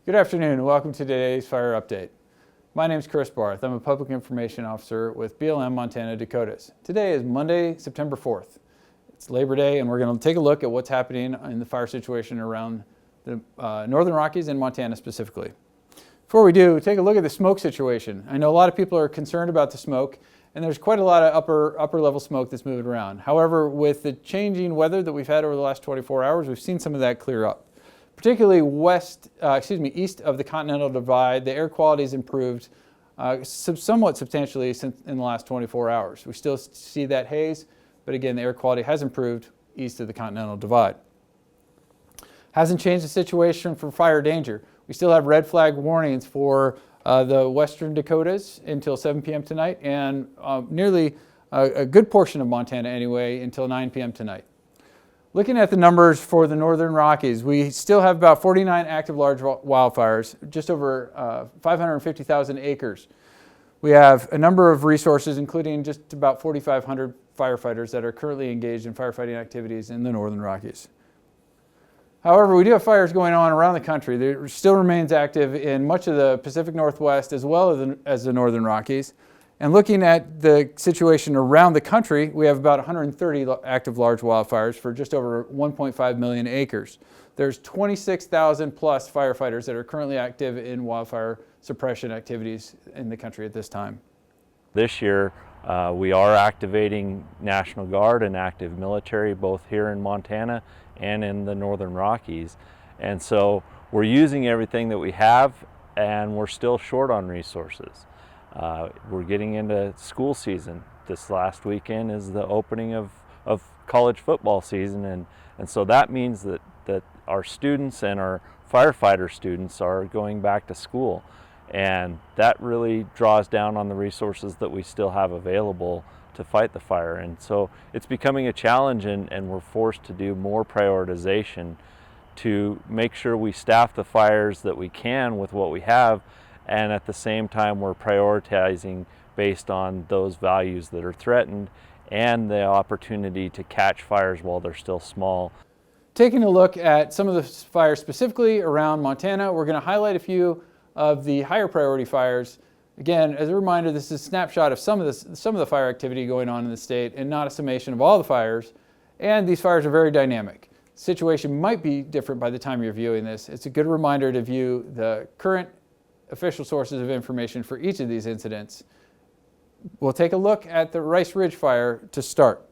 Good afternoon and welcome to today's fire update. My name is Chris Barth. I'm a Public Information Officer with BLM Montana-Dakotas. Today is Monday, September 4th. It's Labor Day and we're going to take a look at what's happening in the fire situation around the Northern Rockies and Montana specifically. Before we do, take a look at the smoke situation. I know a lot of people are concerned about the smoke and there's quite a lot of upper level smoke that's moving around. However, with the changing weather that we've had over the last 24 hours, we've seen some of that clear up. Particularly east of the Continental Divide, the air quality has improved somewhat substantially in the last 24 hours. We still see that haze, but again, the air quality has improved east of the Continental Divide. Hasn't changed the situation for fire danger. We still have red flag warnings for the western Dakotas until 7 p.m. tonight and nearly a good portion of Montana anyway until 9 p.m. tonight. Looking at the numbers for the Northern Rockies, we still have about 49 active large wildfires, just over 550,000 acres. We have a number of resources, including just about 4,500 firefighters that are currently engaged in firefighting activities in the Northern Rockies. However, we do have fires going on around the country. There still remains active in much of the Pacific Northwest as well as the Northern Rockies. And looking at the situation around the country, we have about 130 active large wildfires for just over 1.5 million acres. There's 26,000 plus firefighters that are currently active in wildfire suppression activities in the country at this time. This year, we are activating National Guard and active military both here in Montana and in the Northern Rockies. And so we're using everything that we have and we're still short on resources. We're getting into school season. This last weekend is the opening of college football season, and so that means that our students and our firefighter students are going back to school, and that really draws down on the resources that we still have available to fight the fire. And so it's becoming a challenge, and we're forced to do more prioritization to make sure we staff the fires that we can with what we have, and at the same time we're prioritizing based on those values that are threatened and the opportunity to catch fires while they're still small. Taking a look at some of the fires specifically around Montana, we're going to highlight a few of the higher priority fires. Again, as a reminder, this is a snapshot of some of the fire activity going on in the state and not a summation of all the fires. And these fires are very dynamic. The situation might be different by the time you're viewing this. It's a good reminder to view the current official sources of information for each of these incidents. We'll take a look at the Rice Ridge Fire to start.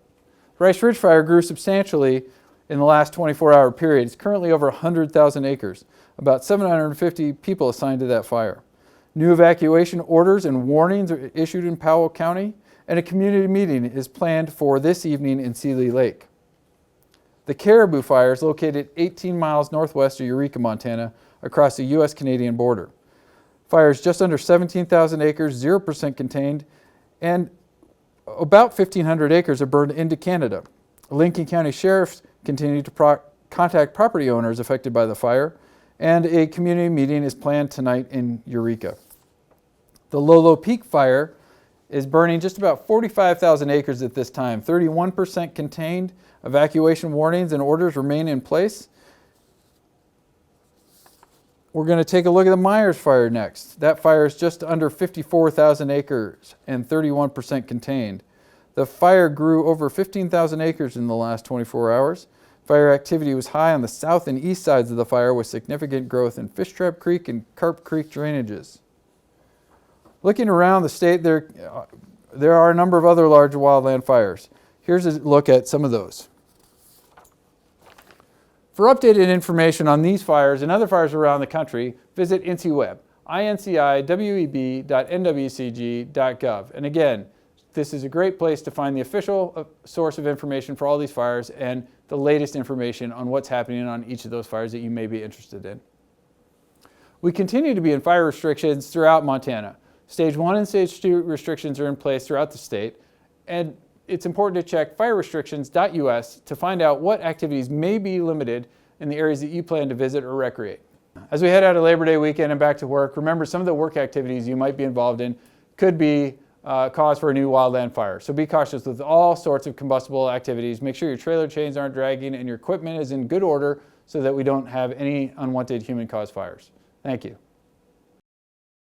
Rice Ridge Fire grew substantially in the last 24-hour period. It's currently over 100,000 acres, about 750 people assigned to that fire. New evacuation orders and warnings are issued in Powell County, and a community meeting is planned for this evening in Seeley Lake. The Caribou Fire is located 18 miles northwest of Eureka, Montana, across the U.S.-Canadian border. Fire is just under 17,000 acres, 0% contained, and about 1,500 acres are burned into Canada. Lincoln County sheriffs continue to contact property owners affected by the fire, and a community meeting is planned tonight in Eureka. The Lolo Peak Fire is burning just about 45,000 acres at this time, 31% contained. Evacuation warnings and orders remain in place. We're going to take a look at the Meijer Fire next. That fire is just under 54,000 acres and 31% contained. The fire grew over 15,000 acres in the last 24 hours. Fire activity was high on the south and east sides of the fire with significant growth in Fish Trap Creek and Carp Creek drainages. Looking around the state, there are a number of other large wildland fires. Here's a look at some of those. For updated information on these fires and other fires around the country, visit INCIWeb, inciweb.nwcg.gov. And again, this is a great place to find the official source of information for all these fires and the latest information on what's happening on each of those fires that you may be interested in. We continue to be in fire restrictions throughout Montana. Stage 1 and Stage 2 restrictions are in place throughout the state, and it's important to check firerestrictions.us to find out what activities may be limited in the areas that you plan to visit or recreate. As we head out of Labor Day weekend and back to work, remember some of the work activities you might be involved in could be cause for a new wildland fire. So be cautious with all sorts of combustible activities. Make sure your trailer chains aren't dragging and your equipment is in good order so that we don't have any unwanted human-caused fires. Thank you.